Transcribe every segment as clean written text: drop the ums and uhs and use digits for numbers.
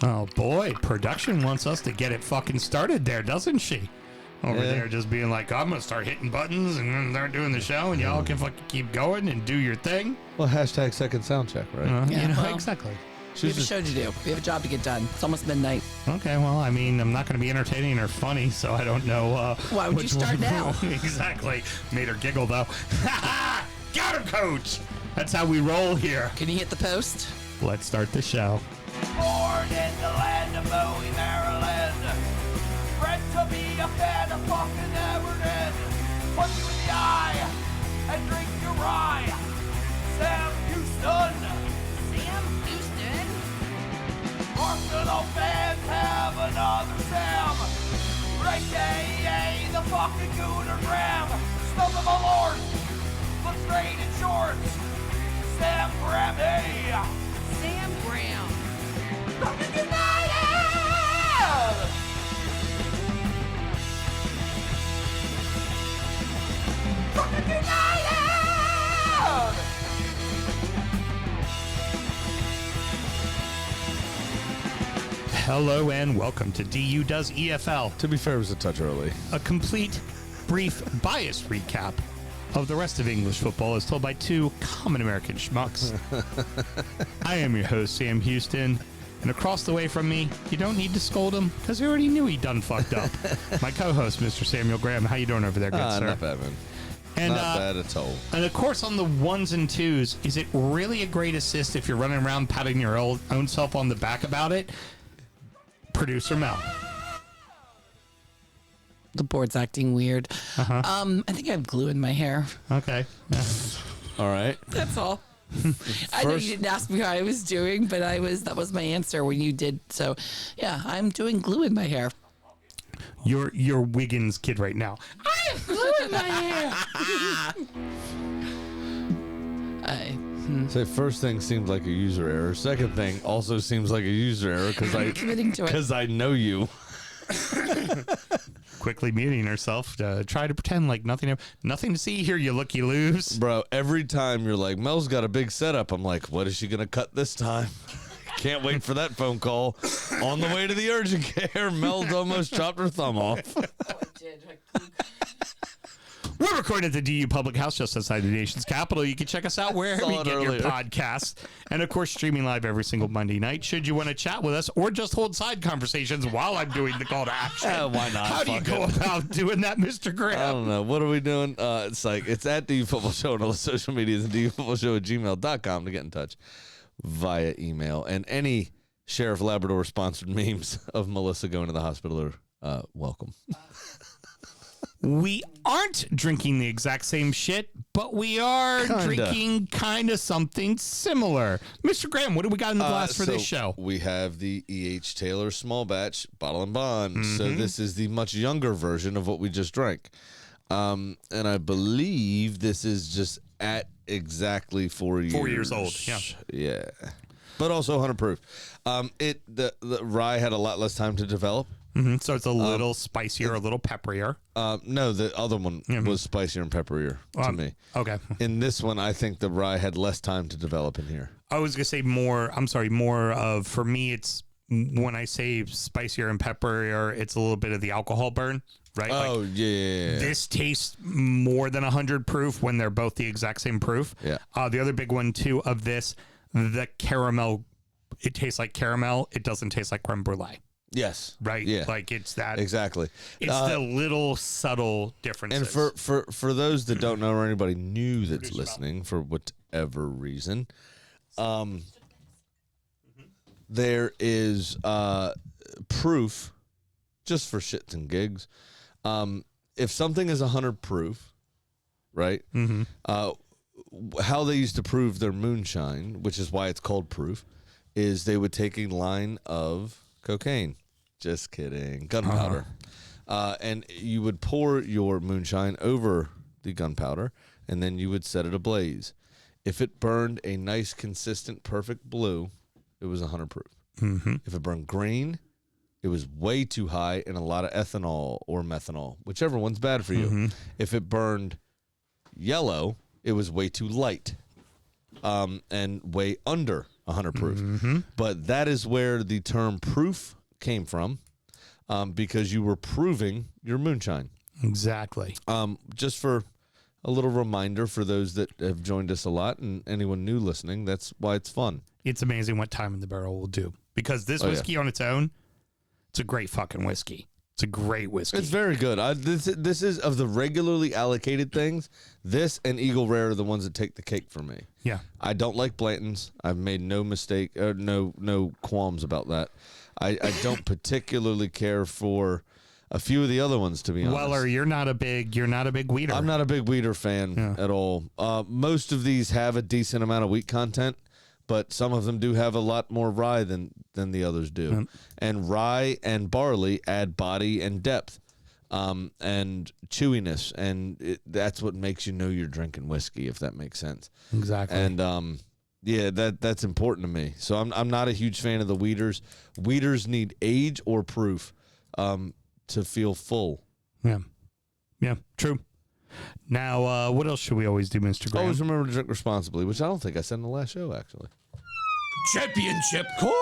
Oh, boy. Production wants us to get it fucking started there, doesn't she? Over there just being like, I'm going to start hitting buttons and start doing the show, and y'all can fucking keep going and do your thing. Well, hashtag second sound check, right? Exactly. We have a show to do. We have a job to get done. It's almost midnight. Okay, well, I mean, I'm not going to be entertaining or funny, so I don't know. Why would you start now? Exactly. Made her giggle, though. Got her, coach. That's how we roll here. Can you hit the post? Let's start the show. Born in the land of Bowie, Maryland. Bred to be a fan of fucking Everton. Punch you in the eye and drink your rye. Sam Houston. Sam Houston? Arsenal fans have another Sam. AKA the fucking Gooner Graham. Stump of a lord. Look straight in shorts. Sam Graham, hey. Sam Graham. Fucking United! Fucking United! Hello and welcome to DU Does EFL, To be fair, it was a touch early. a complete, brief, biased recap of the rest of English football as told by two common American schmucks. I am your host, Sam Houston, and across the way from me, you don't need to scold him because you already knew he done fucked up. My co-host, Mr. Samuel Graham. How you doing over there, good sir? Not bad, man. And, Not bad at all. And of course, on the ones and twos, is it really a great assist if you're running around patting your own self on the back about it? Producer Mel. The board's acting weird. I think I have glue in my hair. Okay. Yeah. All right. That's all. I know you didn't ask me how I was doing, but that was my answer when you did. So, yeah, I'm doing glue in my hair. You're Wiggins kid right now. I have glue in my hair. So first thing seems like a user error. Second thing also seems like a user error Committing to it. because I know you. Quickly muting herself to try to pretend like nothing to see here, you looky-loos. Bro, every time you're like, Mel's got a big setup, I'm like, what is she going to cut this time? Can't wait for that phone call. On the way to the urgent care, Mel almost chopped her thumb off. Oh, I did. We're recording at the DU Public House just outside the nation's capital. You can check us out wherever you get your podcasts. And, of course, streaming live every single Monday night. Should you want to chat with us or just hold side conversations while I'm doing the call to action? Why not? How do you go about doing that, Mr. Graham? I don't know. What are we doing? It's at DU Football Show on all the social medias and dufootballshow@gmail.com to get in touch via email. And any Sheriff Labrador sponsored memes of Melissa going to the hospital are welcome. We aren't drinking the exact same shit, but we are drinking kind of something similar. Mr. Graham, what do we got in the glass for this show? We have the E.H. Taylor small batch bottle and bond. So this is the much younger version of what we just drank. And I believe this is just at exactly 4 years. 4 years old, yeah. Yeah. But also 100 proof. The rye had a lot less time to develop. So it's a little spicier, a little pepperier. No, the other one was spicier and pepperier to me. Okay. In this one, I think the rye had less time to develop in here. I was going to say more of, for me, it's when I say spicier and pepperier, it's a little bit of the alcohol burn, right? Oh, like, yeah. This tastes more than 100 proof when they're both the exact same proof. Yeah. The other big one, too, of this, the caramel, it tastes like caramel. It doesn't taste like creme brulee. Yes. Right? Yeah. Like it's that. Exactly. It's the little subtle differences. And for those that don't know or anybody new that's listening for whatever reason, there is proof just for shits and gigs. If something is 100 proof, right? How they used to prove their moonshine, which is why it's called proof, is they would take a line of cocaine. Just kidding. Gunpowder. And you would pour your moonshine over the gunpowder, and then you would set it ablaze. If it burned a nice, consistent, perfect blue, it was 100 proof. If it burned green, it was way too high and a lot of ethanol or methanol, whichever one's bad for you. If it burned yellow, it was way too light. and way under 100 proof. But that is where the term proof came from, because you were proving your moonshine. Exactly. Just for a little reminder for those that have joined us a lot and anyone new listening, that's why it's fun. It's amazing what time in the barrel will do, because this whiskey on its own, it's a great fucking whiskey. It's a great whiskey. It's very good. This is, of the regularly allocated things, this and Eagle Rare are the ones that take the cake for me. Yeah. I don't like Blanton's. I've made no mistake, or no qualms about that. I don't particularly care for a few of the other ones, to be honest. Weller, you're not a big weeder. I'm not a big weeder fan at all. Most of these have a decent amount of wheat content, but some of them do have a lot more rye than the others do. And rye and barley add body and depth, and chewiness, and that's what makes you know you're drinking whiskey, if that makes sense. Exactly. And yeah, that's important to me. So I'm not a huge fan of the wheaters. Wheaters need age or proof to feel full. Yeah, true. Now, what else should we always do, Mr. Graham? Always remember to drink responsibly, which I don't think I said in the last show, actually. Championship Corner!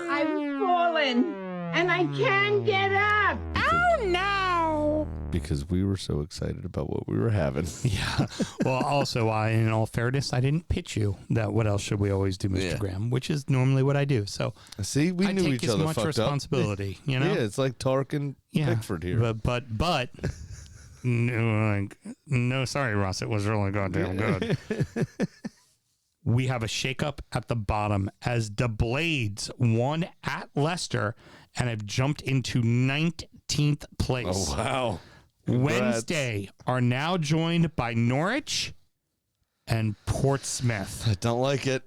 I've fallen and I can't get up. Oh no! Because we were so excited about what we were having. Yeah. Well, also, in all fairness, I didn't pitch you that what else should we always do, Mr. Graham, which is normally what I do. So see, we knew each other. I take as much responsibility, you know? Yeah, it's like Tark and Pickford here. But no, sorry, Ross, it was really goddamn good. We have a shakeup at the bottom as the Blades won at Leicester and have jumped into 19th place. Oh, wow. Wednesday are now joined by Norwich and Portsmouth. I don't like it.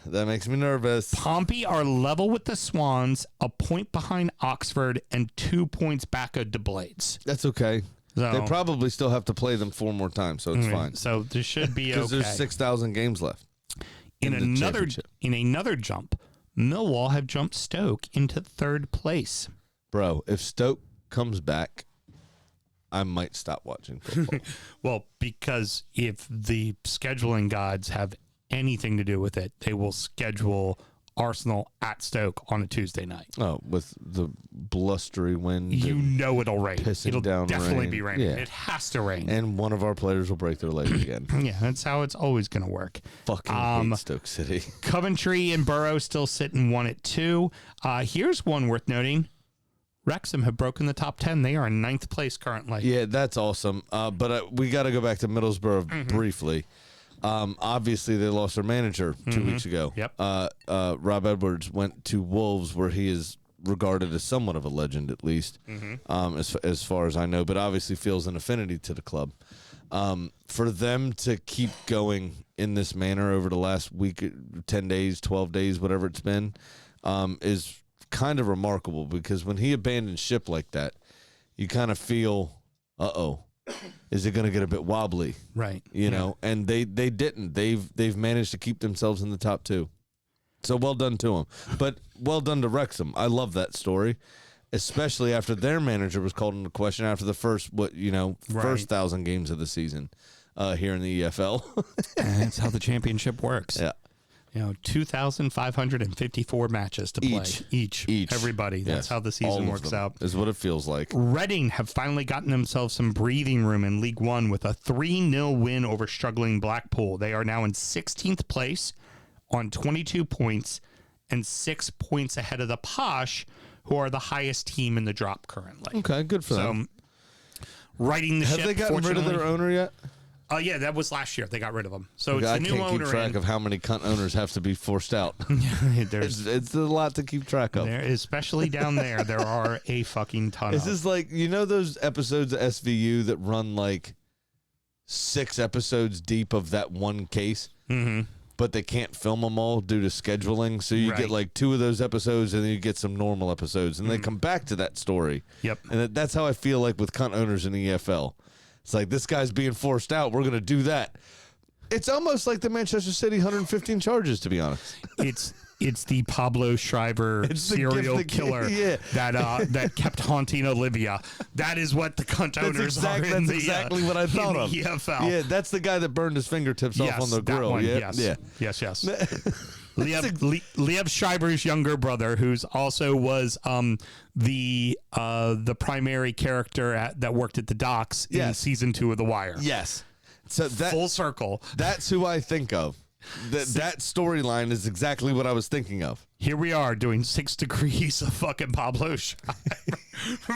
That makes me nervous. Pompey are level with the Swans, a point behind Oxford, and 2 points back of the Blades. That's okay. So, they probably still have to play them 4 more times, so it's fine. So this should be okay. Because there's 6,000 games left. In another jump, Millwall have jumped Stoke into 3rd place. Bro, if Stoke comes back, I might stop watching football. Well, because if the scheduling gods have anything to do with it, they will schedule Arsenal at Stoke on a Tuesday night. Oh, with the blustery wind. You know it'll rain. It'll down definitely rain. be raining. Yeah. It has to rain. And one of our players will break their leg again. Yeah, that's how it's always going to work. Fucking hate Stoke City. Coventry and Borough still sitting 1 at 2. Here's one worth noting. Wrexham have broken the top 10. They are in 9th place currently. Yeah, that's awesome. But we got to go back to Middlesbrough briefly. Obviously, they lost their manager 2 weeks ago. Yep. Rob Edwards went to Wolves, where he is regarded as somewhat of a legend, at least, as far as I know, but obviously feels an affinity to the club. For them to keep going in this manner over the last week, 10 days, 12 days, whatever it's been, is kind of remarkable, because when he abandoned ship like that, you kind of feel, is it going to get a bit wobbly? Right. You know, and they didn't. They've managed to keep themselves in the top 2. So well done to them. But well done to Wrexham. I love that story, especially after their manager was called into question after the first 1,000 games of the season here in the EFL. And that's how the championship works. Yeah. 2,554 matches to play. Each. Everybody. That's how the season works out. Is what it feels like. Reading have finally gotten themselves some breathing room in League One with a 3-0 win over struggling Blackpool. They are now in 16th place on 22 points and 6 points ahead of the Posh, who are the highest team in the drop currently. Okay, good for them. Righting the ship. Have they gotten rid of their owner yet? Yeah, that was last year. They got rid of him. So it's I the new owner. can't keep track of how many cunt owners have to be forced out. It's a lot to keep track of. Especially down there, there are a fucking ton This is like, those episodes of SVU that run like 6 episodes deep of that one case, but they can't film them all due to scheduling. So you get like 2 of those episodes, and then you get some normal episodes, and they come back to that story. Yep. And that's how I feel like with cunt owners in the EFL. It's like, this guy's being forced out. We're going to do that. It's almost like the Manchester City 115 charges, to be honest. It's the Pablo Schreiber serial killer that kept haunting Olivia. That is what the cunt owners are in that's the exactly what I thought of. the EFL. Yeah, that's the guy that burned his fingertips off on the grill. One, yes. Liev Schreiber's younger brother, who's also was the primary character that worked at the docks in season 2 of The Wire. Yes. So that full circle. That's who I think of. That storyline is exactly what I was thinking of. Here we are doing 6 degrees of fucking Pablo Schreiber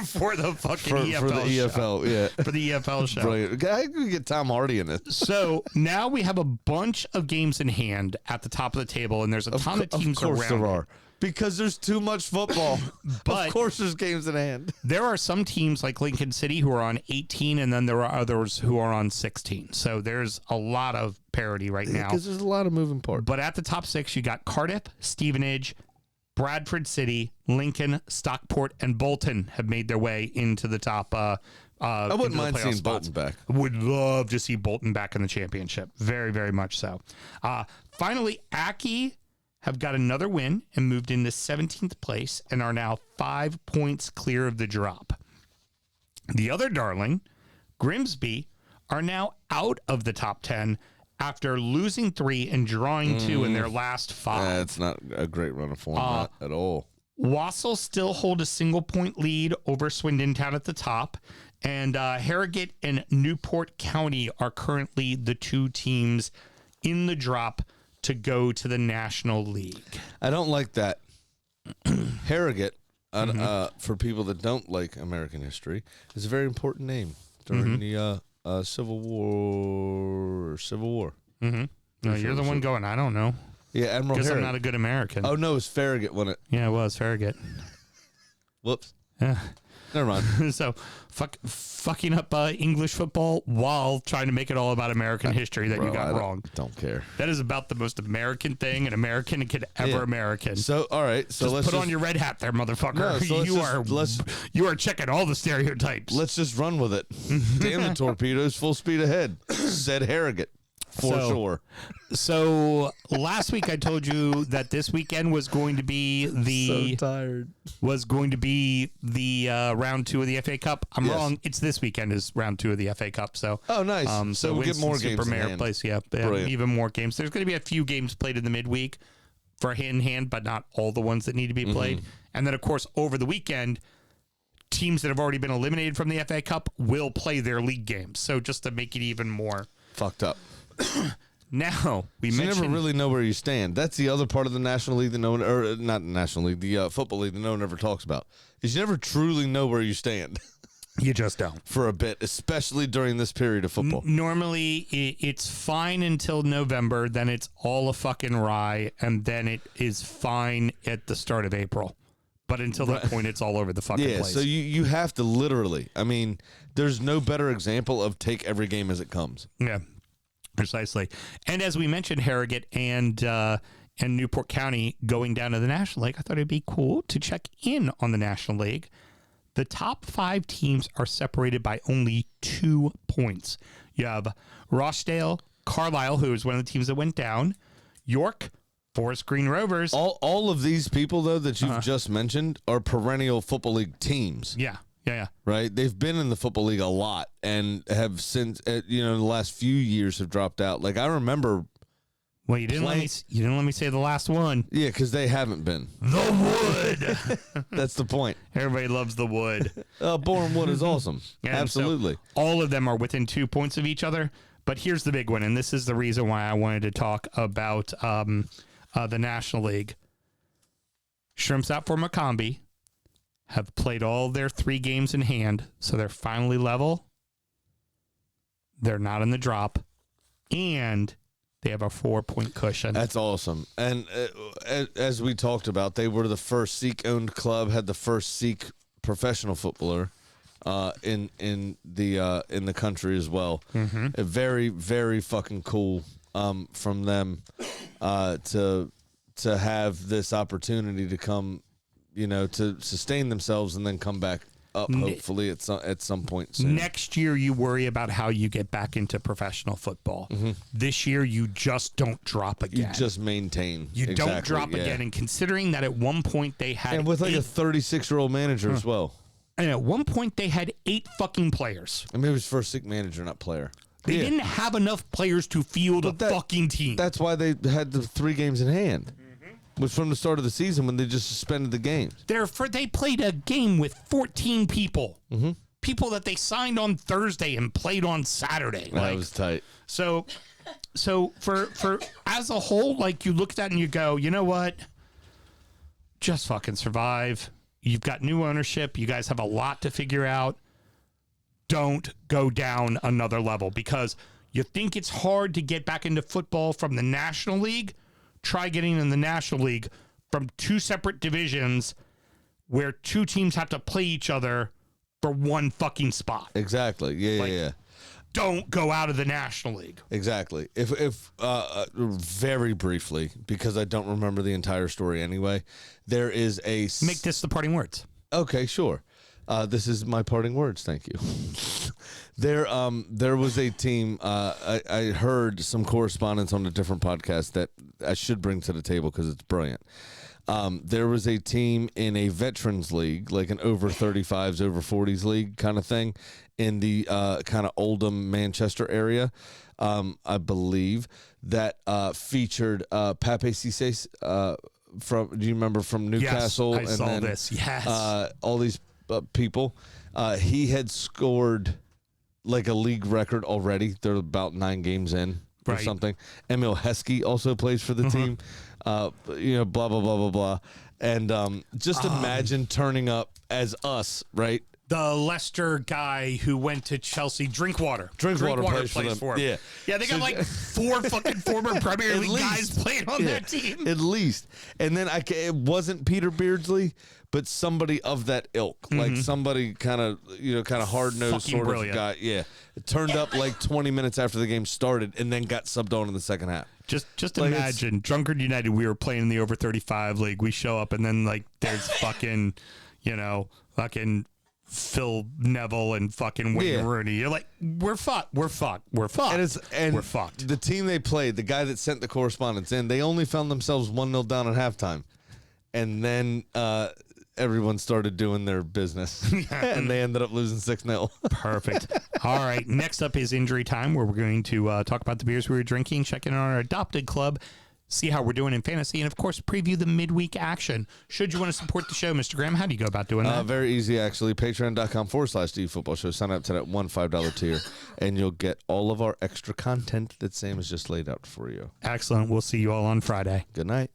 for the fucking EFL for the EFL, show. yeah. For the EFL show. Brilliant. I could get Tom Hardy in it. So now we have a bunch of games in hand at the top of the table, and there's a ton of teams around. Of course there are. It. Because there's too much football. But of course there's games in hand. There are some teams like Lincoln City who are on 18, and then there are others who are on 16. So there's a lot of parity right now. Because there's a lot of moving parts. But at the top 6, you got Cardiff, Stevenage, Bradford City, Lincoln, Stockport, and Bolton have made their way into the top. I wouldn't mind seeing Bolton back. Would love to see Bolton back in the championship. Very, very much so. Finally, Accy have got another win and moved into 17th place and are now 5 points clear of the drop. The other darling, Grimsby, are now out of the top 10 after losing 3 and drawing 2 in their last 5. That's not a great run of form at all. Wassell still hold a single-point lead over Swindon Town at the top, and Harrogate and Newport County are currently the 2 teams in the drop to go to the National League. I don't like that. Harrogate, for people that don't like American history, is a very important name during the Civil War. Mm-hmm. No, you're the one going, I don't know. Yeah, Admiral Because I'm Harrogate. not a good American. Oh, no, it was Farragut, wasn't it? Yeah, it was Farragut. Whoops. Yeah. Never mind. So, fucking up English football while trying to make it all about American history that you got wrong. Don't care. That is about the most American thing an American could ever American. So, all right. So let's put on your red hat there, motherfucker. No, so you are checking all the stereotypes. Let's just run with it. Damn the torpedoes, full speed ahead. Said Harrogate. For sure. So last week I told you that this weekend was going to be the round 2 of the FA Cup. I'm wrong. It's this weekend is round 2 of the FA Cup. So nice. So we get more games. Supermare place, even more games. There's going to be a few games played in the midweek for in hand, but not all the ones that need to be played. And then of course over the weekend, teams that have already been eliminated from the FA Cup will play their league games. So just to make it even more fucked up. Now, you never really know where you stand. That's the other part of the National League that no one, or not the National League, the Football League that no one ever talks about. Is you never truly know where you stand. You just don't. For a bit, especially during this period of football. Normally, it's fine until November, then it's all a fucking rye, and then it is fine at the start of April. But until that point, it's all over the fucking place. So you have to literally, I mean, there's no better example of take every game as it comes. Yeah. Precisely. And as we mentioned, Harrogate and Newport County going down to the National League, I thought it'd be cool to check in on the National League. The top 5 teams are separated by only 2 points. You have Rochdale, Carlisle, who is one of the teams that went down, York, Forest Green Rovers. All of these people, though, that you've just mentioned are perennial Football League teams. Yeah. Right? They've been in the Football League a lot and have since, the last few years have dropped out. Like, I remember. Well, you didn't let me say the last one. Yeah, because they haven't been. The Wood. That's the point. Everybody loves the Wood. Boreham Wood is awesome. Absolutely. So all of them are within 2 points of each other. But here's the big one, and this is the reason why I wanted to talk about the National League. Shrimps out for Macombi have played all their 3 games in hand, so they're finally level. They're not in the drop, and they have a 4-point cushion. That's awesome. And as we talked about, they were the first Sikh-owned club, had the first Sikh professional footballer in the country as well. A very, very fucking cool from them to have this opportunity to come, to sustain themselves and then come back up hopefully at some point soon. Next year, you worry about how you get back into professional football. This year, you just don't drop again. You just maintain. You don't drop again. And considering that at one point they had... And with like a 36-year-old manager as well. And at one point they had 8 fucking players. I mean, it was first-stick manager, not player. They didn't have enough players to field a fucking team. That's why they had the 3 games in hand. Was from the start of the season when they just suspended the games. They played a game with 14 people. People that they signed on Thursday and played on Saturday. That was tight. So for as a whole, like, you look at that and you go, you know what? Just fucking survive. You've got new ownership. You guys have a lot to figure out. Don't go down another level because you think it's hard to get back into football from the National League. Try getting in the National League from 2 separate divisions where 2 teams have to play each other for 1 fucking spot. Exactly. Yeah. Don't go out of the National League. Exactly. If very briefly, because I don't remember the entire story anyway, there is a... Make this the parting words. Okay, sure. This is my parting words. Thank you. There was a team. I heard some correspondence on a different podcast that I should bring to the table because it's brilliant. There was a team in a veterans league, like an over 35s, over 40s league kind of thing, in the kind of Oldham, Manchester area, I believe, that featured Pape Cisse from. Do you remember from Newcastle? Yes, I saw this. Yes, all these people. He had scored like a league record already. They're about 9 games in or something. Emil Heskey also plays for the team. Blah, blah, blah, blah, blah. And just imagine turning up as us, right? The Leicester guy who went to Chelsea, Drinkwater. Drinkwater plays for him. Yeah. They got like 4 fucking former Premier League guys playing on that team. At least. And then it wasn't Peter Beardsley, but somebody of that ilk. Like somebody kind of hard-nosed sort of guy. Yeah. It turned up like 20 minutes after the game started and then got subbed on in the second half. Just like imagine, Drunkard United, we were playing in the over 35 league. We show up and then like there's fucking Phil Neville and fucking Wayne Rooney. You're like, we're fucked. We're fucked. We're fucked. And we're fucked. The team they played, the guy that sent the correspondence in, they only found themselves 1-0 down at halftime. And then everyone started doing their business. And they ended up losing 6-0. Perfect. All right. Next up is Injury Time, where we're going to talk about the beers we were drinking, check in on our adopted club, see how we're doing in fantasy, and, of course, preview the midweek action. Should you want to support the show, Mr. Graham, how do you go about doing that? Very easy, actually. Patreon.com/DFootball Show. Sign up to that $5 tier, and you'll get all of our extra content that Sam has just laid out for you. Excellent. We'll see you all on Friday. Good night.